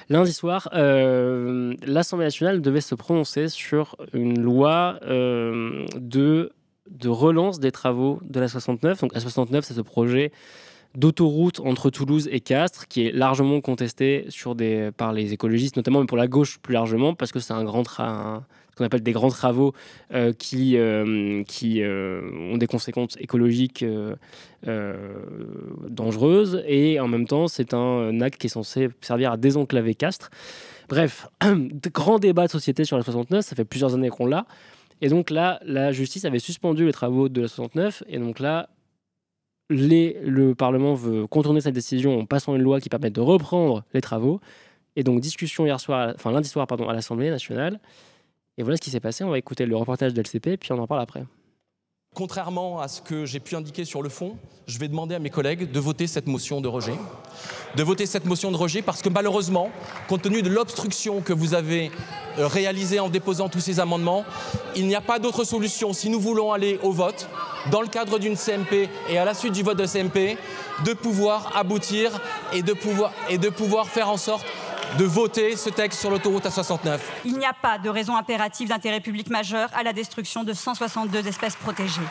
Lundi soir, l'Assemblée nationale devait se prononcer sur une loi de relance des travaux de l'A69. Donc l'A69, c'est ce projet d'autoroute entre Toulouse et Castres qui est largement contesté par les écologistes, notamment, mais pour la gauche plus largement, parce que c'est ce qu'on appelle des grands travaux qui ont des conséquences écologiques dangereuses, et en même temps c'est un acte qui est censé servir à désenclaver Castres. Bref, grand débat de société sur la 69, ça fait plusieurs années qu'on l'a, et donc là la justice avait suspendu les travaux de la 69, et donc là le Parlement veut contourner cette décision en passant une loi qui permet de reprendre les travaux, et donc discussion lundi soir à l'Assemblée nationale. Et voilà ce qui s'est passé. On va écouter le reportage de LCP, puis on en parle après. Contrairement à ce que j'ai pu indiquer sur le fond, je vais demander à mes collègues de voter cette motion de rejet. De voter cette motion de rejet parce que malheureusement, compte tenu de l'obstruction que vous avez réalisée en déposant tous ces amendements, il n'y a pas d'autre solution si nous voulons aller au vote, dans le cadre d'une CMP et à la suite du vote de CMP, de pouvoir aboutir et de pouvoir faire en sorte de voter ce texte sur l'autoroute A69. Il n'y a pas de raison impérative d'intérêt public majeur à la destruction de 162 espèces protégées.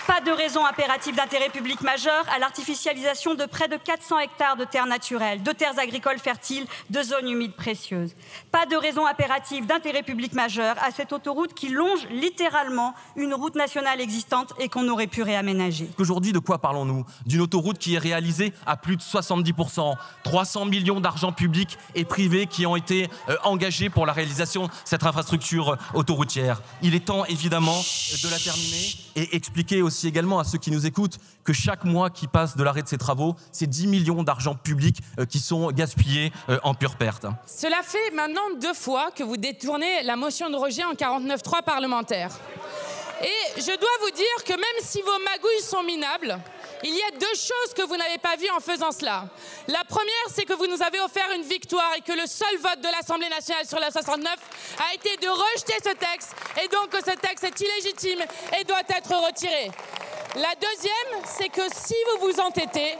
Pas de raison impérative d'intérêt public majeur à l'artificialisation de près de 400 hectares de terres naturelles, de terres agricoles fertiles, de zones humides précieuses. Pas de raison impérative d'intérêt public majeur à cette autoroute qui longe littéralement une route nationale existante et qu'on aurait pu réaménager. Aujourd'hui, de quoi parlons-nous? D'une autoroute qui est réalisée à plus de 70%, 300 millions d'argent public et privé qui ont été engagés pour la réalisation de cette infrastructure autoroutière. Il est temps, évidemment, de la terminer et expliquer aussi également à ceux qui nous écoutent que chaque mois qui passe de l'arrêt de ces travaux, c'est 10 millions d'argent public qui sont gaspillés en pure perte. Cela fait maintenant 2 fois que vous détournez la motion de rejet en 49.3 parlementaire. Et je dois vous dire que même si vos magouilles sont minables, il y a 2 choses que vous n'avez pas vues en faisant cela. La première, c'est que vous nous avez offert une victoire et que le seul vote de l'Assemblée nationale sur la 69 a été de rejeter ce texte, et donc que ce texte est illégitime et doit être retiré. La deuxième, c'est que si vous vous entêtez,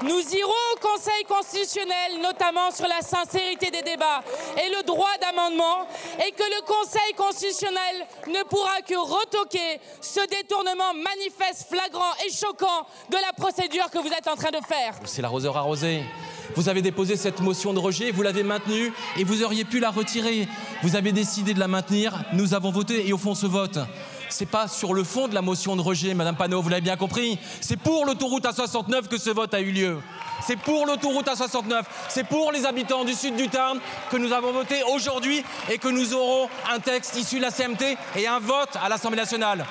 nous irons au Conseil constitutionnel, notamment sur la sincérité des débats et le droit d'amendement, et que le Conseil constitutionnel ne pourra que retoquer ce détournement manifeste, flagrant et choquant de la procédure que vous êtes en train de faire. C'est l'arroseur arrosé. Vous avez déposé cette motion de rejet, vous l'avez maintenue et vous auriez pu la retirer. Vous avez décidé de la maintenir, nous avons voté et au fond ce vote. C'est pas sur le fond de la motion de rejet, Madame Panot, vous l'avez bien compris. C'est pour l'autoroute A69 que ce vote a eu lieu. C'est pour l'autoroute A69, c'est pour les habitants du sud du Tarn que nous avons voté aujourd'hui et que nous aurons un texte issu de la CMT et un vote à l'Assemblée nationale.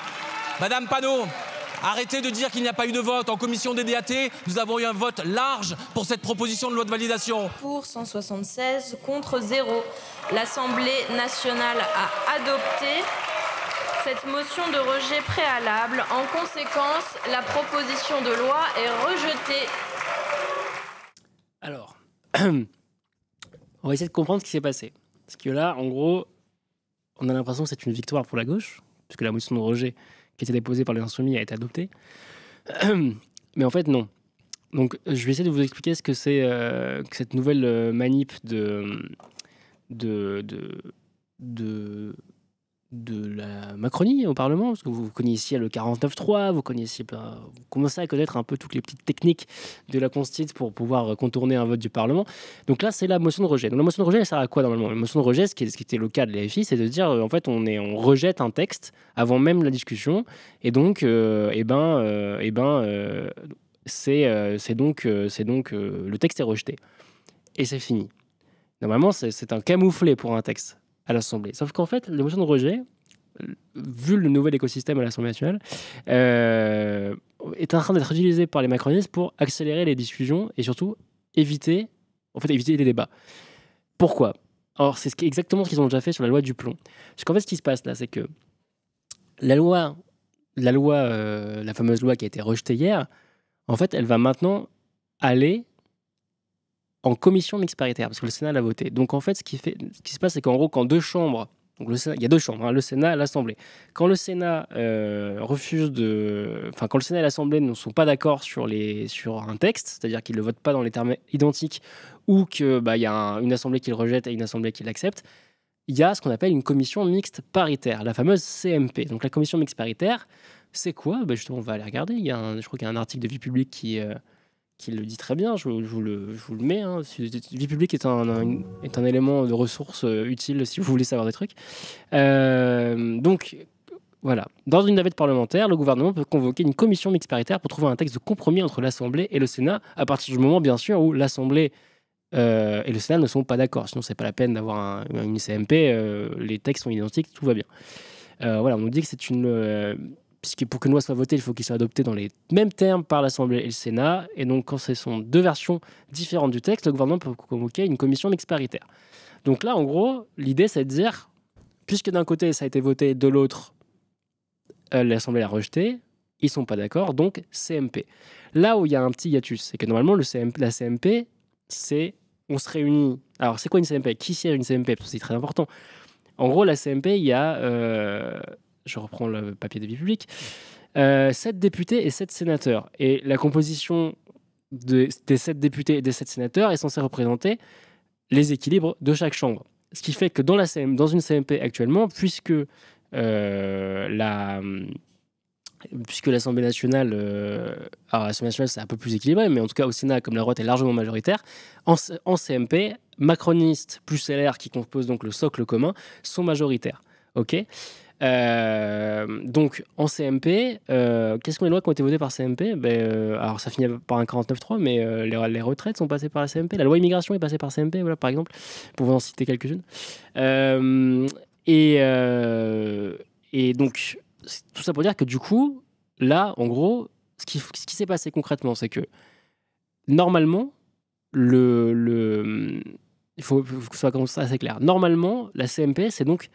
Madame Panot, arrêtez de dire qu'il n'y a pas eu de vote. En commission des DAT, nous avons eu un vote large pour cette proposition de loi de validation. Pour 176, contre 0. L'Assemblée nationale a adopté cette motion de rejet préalable. En conséquence, la proposition de loi est rejetée. Alors, on va essayer de comprendre ce qui s'est passé. Parce que là, en gros, on a l'impression que c'est une victoire pour la gauche, puisque la motion de rejet qui était déposée par les Insoumis a été adoptée. Mais en fait, non. Donc, je vais essayer de vous expliquer ce que c'est que cette nouvelle manip de la Macronie au Parlement, parce que vous connaissiez le 49.3, vous commencez à connaître un peu toutes les petites techniques de la Constitution pour pouvoir contourner un vote du Parlement. Donc là, c'est la motion de rejet. Donc la motion de rejet, elle sert à quoi normalement? La motion de rejet, ce qui était le cas de l'AFI, c'est de dire en fait on rejette un texte avant même la discussion, et donc c'est donc le texte est rejeté et c'est fini. Normalement, c'est un camouflet pour un texte à l'Assemblée. Sauf qu'en fait, la motion de rejet, vu le nouvel écosystème à l'Assemblée nationale, est en train d'être utilisée par les macronistes pour accélérer les discussions et surtout éviter les débats. Pourquoi? Alors, c'est exactement ce qu'ils ont déjà fait sur la loi du plomb. Parce qu'en fait, ce qui se passe là, c'est que la fameuse loi qui a été rejetée hier, en fait, elle va maintenant aller en commission mixte paritaire, parce que le Sénat l'a voté. Donc en fait, ce qui se passe, c'est qu'en gros, quand 2 chambres Donc le Sénat, il y a 2 chambres, hein, le Sénat et l'Assemblée. Quand le Sénat quand le Sénat et l'Assemblée ne sont pas d'accord sur un texte, c'est-à-dire qu'ils ne le votent pas dans les termes identiques, ou qu'il y a une Assemblée qui le rejette et une Assemblée qui l'accepte, il y a ce qu'on appelle une commission mixte paritaire, la fameuse CMP. Donc la commission mixte paritaire, c'est quoi ? Justement, on va aller regarder. Je crois qu'il y a un article de Vie publique qui le dit très bien. Je vous le mets. Hein. Vie publique est un élément de ressource utile si vous voulez savoir des trucs. Donc, voilà. Dans une navette parlementaire, le gouvernement peut convoquer une commission mixte paritaire pour trouver un texte de compromis entre l'Assemblée et le Sénat, à partir du moment, bien sûr, où l'Assemblée et le Sénat ne sont pas d'accord. Sinon, c'est pas la peine d'avoir une CMP. Les textes sont identiques, tout va bien. Voilà, on nous dit que c'est puisque pour qu'une loi soit votée, il faut qu'il soit adopté dans les mêmes termes par l'Assemblée et le Sénat. Et donc, quand ce sont 2 versions différentes du texte, le gouvernement peut convoquer une commission mixte paritaire. Donc là, en gros, l'idée, c'est de dire, puisque d'un côté, ça a été voté, de l'autre, l'Assemblée l'a rejeté, ils sont pas d'accord, donc CMP. Là où il y a un petit hiatus, c'est que normalement, la CMP, on se réunit. Alors, c'est quoi une CMP ? Qui siège une CMP ? Parce que c'est très important. En gros, la CMP, il y a... je reprends le papier de Vie publique, 7 députés et 7 sénateurs. Et la composition des 7 députés et des 7 sénateurs est censée représenter les équilibres de chaque chambre. Ce qui fait que dans une CMP actuellement, puisque l'Assemblée nationale, alors l'Assemblée nationale c'est un peu plus équilibré, mais en tout cas au Sénat, comme la droite est largement majoritaire, en CMP, macronistes plus LR qui composent donc le socle commun sont majoritaires. Ok. Donc en CMP, quelles sont les lois qui ont été votées par CMP ? Alors ça finit par un 49.3, mais les retraites sont passées par la CMP. La loi immigration est passée par CMP, voilà, par exemple, pour vous en citer quelques-unes. Et donc tout ça pour dire que du coup, là, en gros, ce qui s'est passé concrètement, c'est que normalement, il faut que ce soit comme ça assez clair. Normalement, la CMP, c'est donc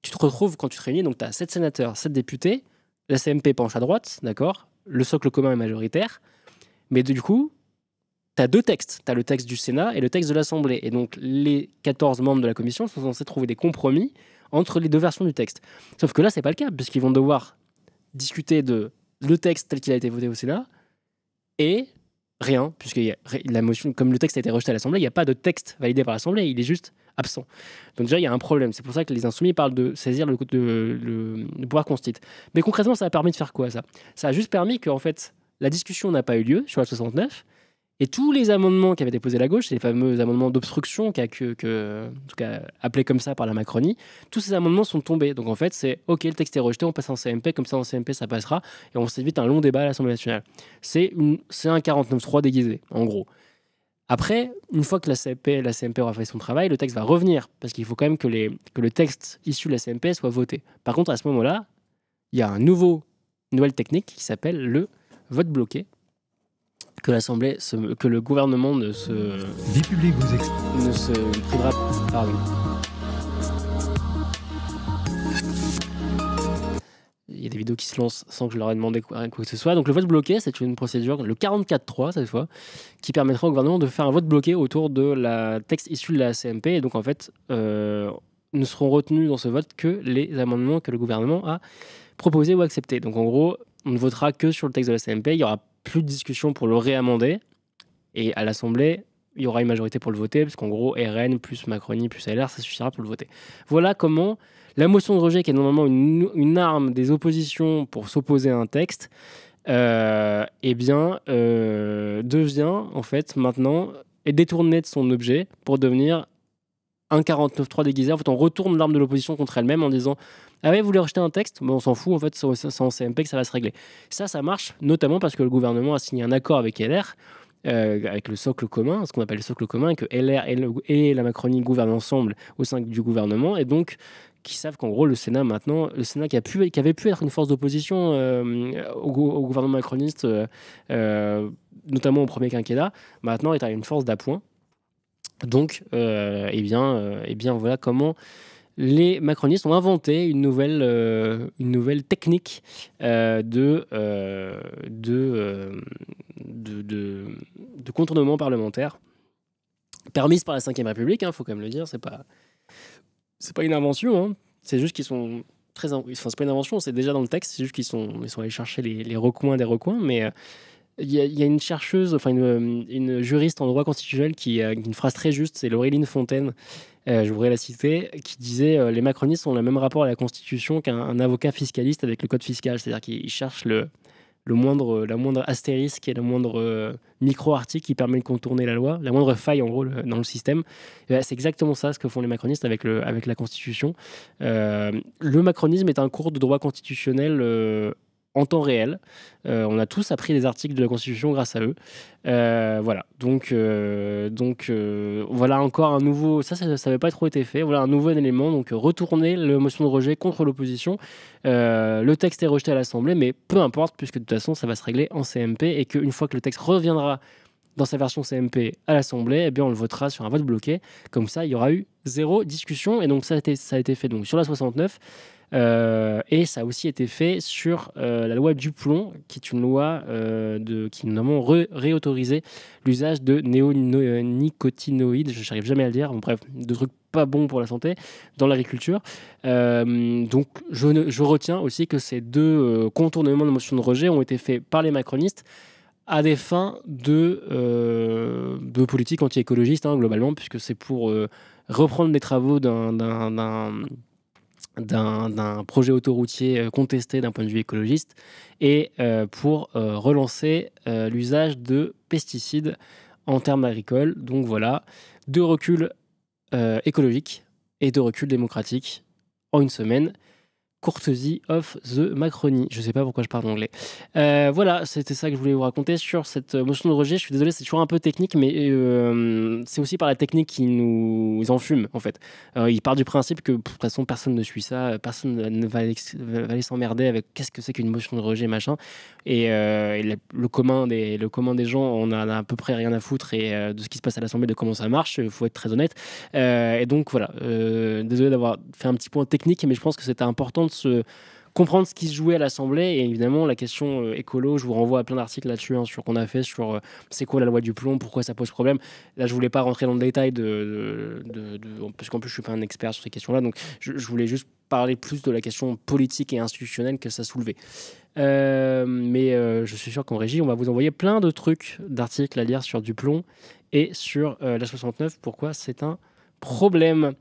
tu te retrouves quand tu te réunis, donc tu as 7 sénateurs, 7 députés, la CMP penche à droite, d'accord ? Le socle commun est majoritaire, mais du coup, tu as 2 textes. Tu as le texte du Sénat et le texte de l'Assemblée. Et donc, les 14 membres de la commission sont censés trouver des compromis entre les 2 versions du texte. Sauf que là, c'est pas le cas, puisqu'ils vont devoir discuter de le texte tel qu'il a été voté au Sénat et rien, puisque la motion, comme le texte a été rejeté à l'Assemblée, il n'y a pas de texte validé par l'Assemblée, il est juste absent. Donc déjà, il y a un problème. C'est pour ça que les insoumis parlent de saisir le pouvoir constitue. Mais concrètement, ça a permis de faire quoi, ça ? Ça a juste permis que, en fait, la discussion n'a pas eu lieu sur la 69, et tous les amendements qui avaient déposé la gauche, les fameux amendements d'obstruction, en tout cas appelés comme ça par la Macronie, tous ces amendements sont tombés. Donc en fait, c'est OK, le texte est rejeté, on passe en CMP, comme ça en CMP ça passera, et on s'évite un long débat à l'Assemblée nationale. C'est un 49.3 déguisé, en gros. Après, une fois que la CMP aura fait son travail, le texte va revenir, parce qu'il faut quand même que le texte issu de la CMP soit voté. Par contre, à ce moment-là, il y a une nouvelle technique qui s'appelle le vote bloqué, que le gouvernement ne se privera. Pardon. Il y a des vidéos qui se lancent sans que je leur ai demandé quoi que ce soit. Donc le vote bloqué, c'est une procédure, le 44.3 cette fois, qui permettra au gouvernement de faire un vote bloqué autour de la texte issu de la CMP. Et donc en fait, ne seront retenus dans ce vote que les amendements que le gouvernement a proposés ou acceptés. Donc en gros, on ne votera que sur le texte de la CMP. Il n'y aura plus de discussion pour le réamender. Et à l'Assemblée, il y aura une majorité pour le voter, parce qu'en gros, RN plus Macronie plus LR, ça suffira pour le voter. Voilà comment la motion de rejet, qui est normalement une arme des oppositions pour s'opposer à un texte, devient en fait maintenant est détournée de son objet pour devenir un 49.3 déguisé. En fait, on retourne l'arme de l'opposition contre elle-même en disant ah ouais, vous voulez rejeter un texte, mais on s'en fout, en fait, c'est en CMP que ça va se régler. Ça marche notamment parce que le gouvernement a signé un accord avec LR, avec le socle commun, ce qu'on appelle le socle commun, que LR et la Macronie gouvernent ensemble au sein du gouvernement, et donc qui savent qu'en gros le Sénat qui avait pu être une force d'opposition au gouvernement macroniste, notamment au premier quinquennat, maintenant est une force d'appoint. Donc, voilà comment les macronistes ont inventé une nouvelle technique de contournement parlementaire permise par la Ve République. Faut quand même le dire, c'est pas une invention. C'est juste qu'ils sont enfin, c'est pas une invention, c'est déjà dans le texte, c'est juste qu'ils sont allés chercher les recoins des recoins, mais il y a une chercheuse, enfin une juriste en droit constitutionnel qui a une phrase très juste, c'est Laureline Fontaine, je voudrais la citer, qui disait les macronistes ont le même rapport à la Constitution qu'un avocat fiscaliste avec le code fiscal, c'est-à-dire qu'ils cherchent la moindre astérisque et le moindre micro-article qui permet de contourner la loi, la moindre faille en gros dans le système. C'est exactement ça ce que font les macronistes avec la Constitution. Le macronisme est un cours de droit constitutionnel en temps réel. On a tous appris les articles de la Constitution grâce à eux. Voilà. Donc, voilà encore un nouveau... Ça n'avait pas trop été fait. Voilà un nouveau élément. Donc, retourner la motion de rejet contre l'opposition. Le texte est rejeté à l'Assemblée, mais peu importe, puisque de toute façon, ça va se régler en CMP et qu'une fois que le texte reviendra dans sa version CMP à l'Assemblée, eh bien, on le votera sur un vote bloqué. Comme ça, il y aura eu 0 discussion. Et donc, ça a été fait donc, sur la 69. Et ça a aussi été fait sur la loi Duplon, qui est une loi qui notamment réautorisé l'usage de néonicotinoïdes, je n'arrive jamais à le dire, bon, bref, de trucs pas bons pour la santé dans l'agriculture. Donc je retiens aussi que ces deux contournements de motion de rejet ont été faits par les macronistes à des fins de politique anti-écologiste, hein, globalement, puisque c'est pour reprendre les travaux d'un projet autoroutier contesté d'un point de vue écologiste et pour relancer l'usage de pesticides en termes agricoles. Donc voilà, 2 reculs écologiques et 2 reculs démocratiques en une semaine. Courtesy of the Macronie. Je sais pas pourquoi je parle anglais. Voilà, c'était ça que je voulais vous raconter sur cette motion de rejet. Je suis désolé, c'est toujours un peu technique, mais c'est aussi par la technique qui nous enfume, en fait. Il part du principe que, de toute façon, personne ne suit ça, personne ne va aller s'emmerder avec qu'est-ce que c'est qu'une motion de rejet, machin. Et le commun des gens, on a à peu près rien à foutre de ce qui se passe à l'Assemblée, de comment ça marche, il faut être très honnête. Et donc, voilà. Désolé d'avoir fait un petit point technique, mais je pense que c'était important de comprendre ce qui se jouait à l'Assemblée. Et évidemment, la question écolo, je vous renvoie à plein d'articles là-dessus, hein, qu'on a fait sur c'est quoi la loi du plomb, pourquoi ça pose problème. Là, je voulais pas rentrer dans le détail parce qu'en plus, je suis pas un expert sur ces questions-là. Donc, je voulais juste parler plus de la question politique et institutionnelle que ça soulevait. Mais je suis sûr qu'en régie, on va vous envoyer plein de trucs, d'articles à lire sur Duplon et sur la 69, pourquoi c'est un problème.